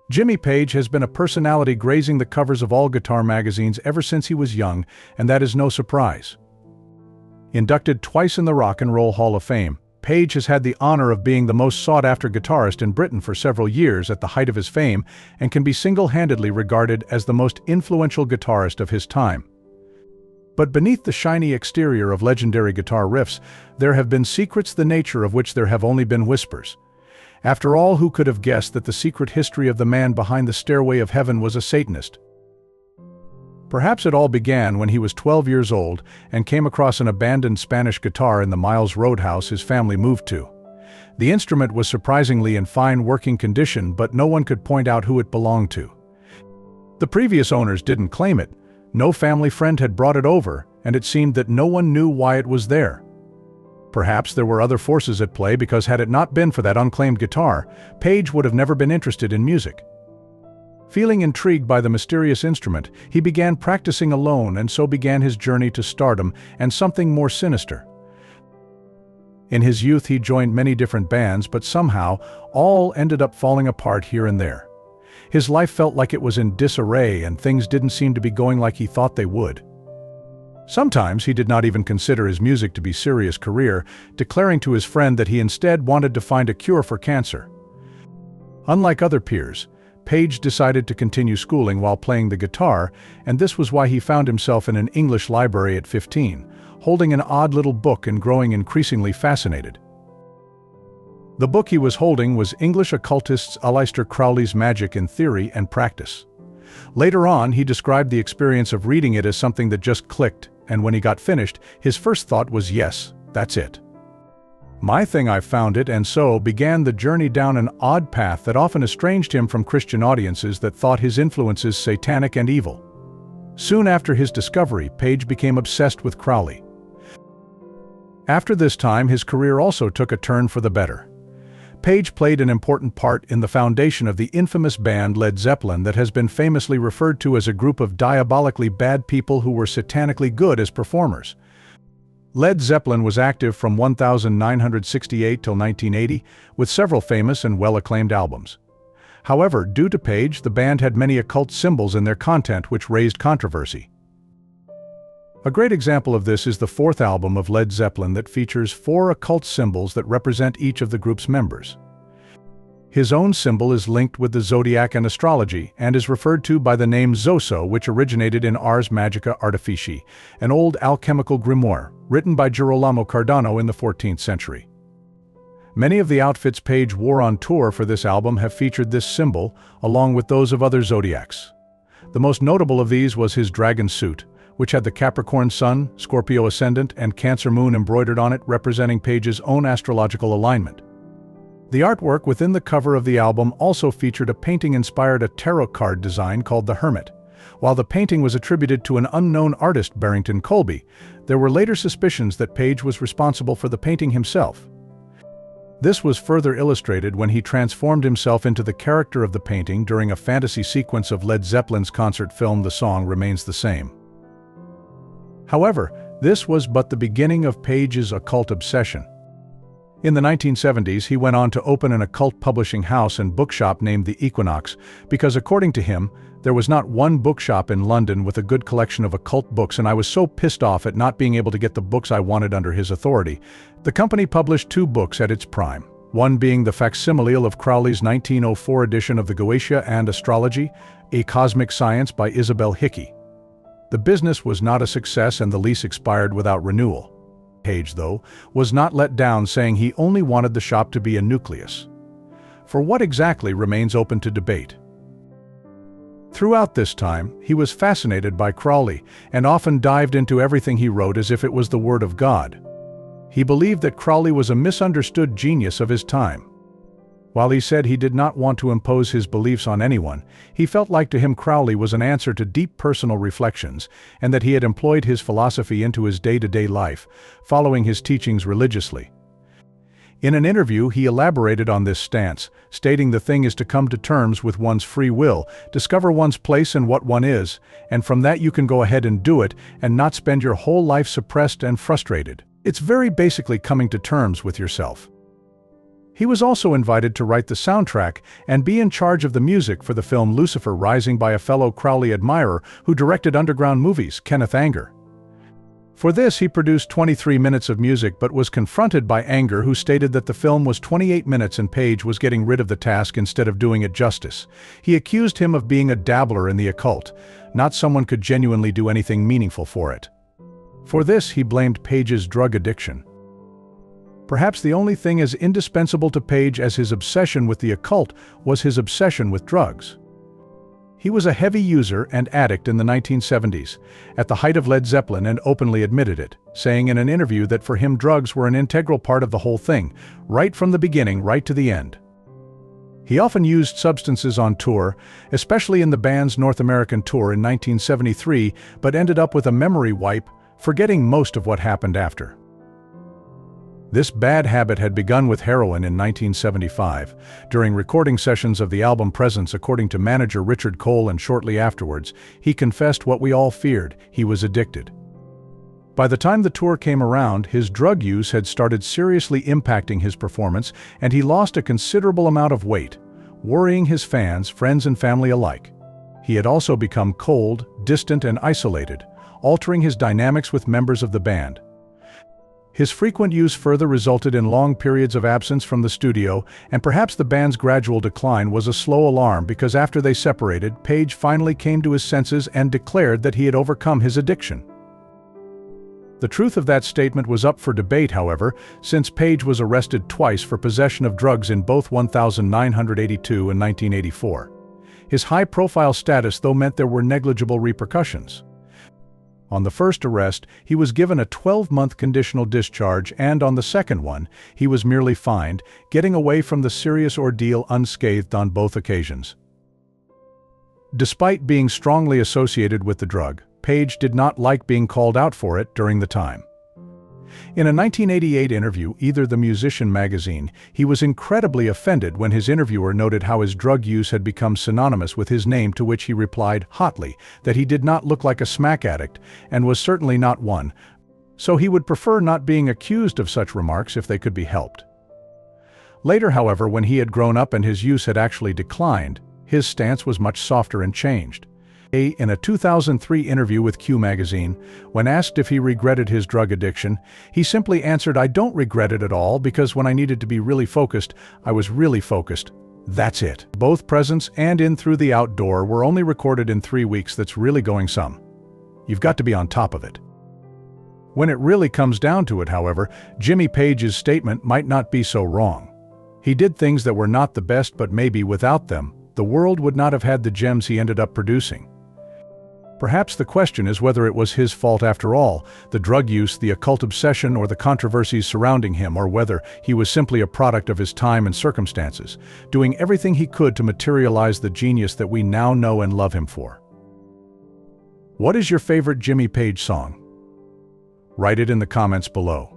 Jimmy Page has been a personality grazing the covers of all guitar magazines ever since he was young, and that is no surprise. Inducted twice in the Rock and Roll Hall of Fame, Page has had the honor of being the most sought-after guitarist in Britain for several years at the height of his fame, and can be single-handedly regarded as the most influential guitarist of his time. But beneath the shiny exterior of legendary guitar riffs, there have been secrets the nature of which there have only been whispers. After all, who could have guessed that the secret history of the man behind the Stairway of Heaven was a satanist? Perhaps it all began when he was 12 years old and came across an abandoned Spanish guitar in the Miles Roadhouse his family moved to. The instrument was surprisingly in fine working condition, but no one could point out who it belonged to. The previous owners didn't claim it, no family friend had brought it over, and it seemed that no one knew why it was there. Perhaps there were other forces at play, because had it not been for that unclaimed guitar, Page would have never been interested in music. Feeling intrigued by the mysterious instrument, he began practicing alone, and so began his journey to stardom and something more sinister. In his youth he joined many different bands, but somehow all ended up falling apart here and there. His life felt like it was in disarray, and things didn't seem to be going like he thought they would. Sometimes he did not even consider his music to be a serious career, declaring to his friend that he instead wanted to find a cure for cancer. Unlike other peers, Page decided to continue schooling while playing the guitar, and this was why he found himself in an English library at 15, holding an odd little book and growing increasingly fascinated. The book he was holding was English occultist Aleister Crowley's Magic in Theory and Practice. Later on, he described the experience of reading it as something that just clicked, and when he got finished, his first thought was, yes, that's it. My thing, I found it, and so began the journey down an odd path that often estranged him from Christian audiences that thought his influences satanic and evil. Soon after his discovery, Page became obsessed with Crowley. After this time, his career also took a turn for the better. Page played an important part in the foundation of the infamous band Led Zeppelin that has been famously referred to as a group of diabolically bad people who were satanically good as performers. Led Zeppelin was active from 1968 till 1980, with several famous and well-acclaimed albums. However, due to Page, the band had many occult symbols in their content which raised controversy. A great example of this is the fourth album of Led Zeppelin that features 4 occult symbols that represent each of the group's members. His own symbol is linked with the zodiac and astrology, and is referred to by the name Zoso, which originated in Ars Magica Artificii, an old alchemical grimoire, written by Girolamo Cardano in the 14th century. Many of the outfits Page wore on tour for this album have featured this symbol, along with those of other zodiacs. The most notable of these was his dragon suit, which had the Capricorn Sun, Scorpio Ascendant, and Cancer Moon embroidered on it, representing Page's own astrological alignment. The artwork within the cover of the album also featured a painting inspired a tarot card design called the Hermit. While the painting was attributed to an unknown artist, Barrington Colby, there were later suspicions that Page was responsible for the painting himself. This was further illustrated when he transformed himself into the character of the painting during a fantasy sequence of Led Zeppelin's concert film The Song Remains the Same. However, this was but the beginning of Page's occult obsession. In the 1970s, he went on to open an occult publishing house and bookshop named the Equinox, because according to him, there was not one bookshop in London with a good collection of occult books, and I was so pissed off at not being able to get the books I wanted under his authority. The company published 2 books at its prime, one being the facsimile of Crowley's 1904 edition of the Goetia and Astrology, A Cosmic Science by Isabel Hickey. The business was not a success and the lease expired without renewal. Page, though, was not let down, saying he only wanted the shop to be a nucleus. For what exactly remains open to debate. Throughout this time, he was fascinated by Crowley and often dived into everything he wrote as if it was the word of God. He believed that Crowley was a misunderstood genius of his time. While he said he did not want to impose his beliefs on anyone, he felt like to him Crowley was an answer to deep personal reflections, and that he had employed his philosophy into his day-to-day life, following his teachings religiously. In an interview, he elaborated on this stance, stating the thing is to come to terms with one's free will, discover one's place and what one is, and from that you can go ahead and do it, and not spend your whole life suppressed and frustrated. It's very basically coming to terms with yourself. He was also invited to write the soundtrack and be in charge of the music for the film Lucifer Rising by a fellow Crowley admirer who directed underground movies, Kenneth Anger. For this, he produced 23 minutes of music but was confronted by Anger, who stated that the film was 28 minutes and Page was getting rid of the task instead of doing it justice. He accused him of being a dabbler in the occult, not someone could genuinely do anything meaningful for it. For this, he blamed Page's drug addiction. Perhaps the only thing as indispensable to Page as his obsession with the occult was his obsession with drugs. He was a heavy user and addict in the 1970s, at the height of Led Zeppelin, and openly admitted it, saying in an interview that for him drugs were an integral part of the whole thing, right from the beginning right to the end. He often used substances on tour, especially in the band's North American tour in 1973, but ended up with a memory wipe, forgetting most of what happened after. This bad habit had begun with heroin in 1975, during recording sessions of the album Presence, according to manager Richard Cole, and shortly afterwards, he confessed what we all feared: he was addicted. By the time the tour came around, his drug use had started seriously impacting his performance, and he lost a considerable amount of weight, worrying his fans, friends and family alike. He had also become cold, distant and isolated, altering his dynamics with members of the band. His frequent use further resulted in long periods of absence from the studio, and perhaps the band's gradual decline was a slow alarm, because after they separated, Page finally came to his senses and declared that he had overcome his addiction. The truth of that statement was up for debate, however, since Page was arrested twice for possession of drugs in both 1982 and 1984. His high-profile status, though, meant there were negligible repercussions. On the first arrest, he was given a 12-month conditional discharge, and on the second one, he was merely fined, getting away from the serious ordeal unscathed on both occasions. Despite being strongly associated with the drug, Page did not like being called out for it during the time. In a 1988 interview, Either the Musician magazine, he was incredibly offended when his interviewer noted how his drug use had become synonymous with his name, to which he replied hotly that he did not look like a smack addict and was certainly not one, so he would prefer not being accused of such remarks if they could be helped. Later, however, when he had grown up and his use had actually declined, his stance was much softer and changed. In a 2003 interview with Q magazine, when asked if he regretted his drug addiction, he simply answered, "I don't regret it at all, because when I needed to be really focused, I was really focused. That's it." Both Presence and In Through the Outdoor were only recorded in 3 weeks. That's really going some. You've got to be on top of it. When it really comes down to it, however, Jimmy Page's statement might not be so wrong. He did things that were not the best, but maybe without them, the world would not have had the gems he ended up producing. Perhaps the question is whether it was his fault after all, the drug use, the occult obsession, or the controversies surrounding him, or whether he was simply a product of his time and circumstances, doing everything he could to materialize the genius that we now know and love him for. What is your favorite Jimmy Page song? Write it in the comments below.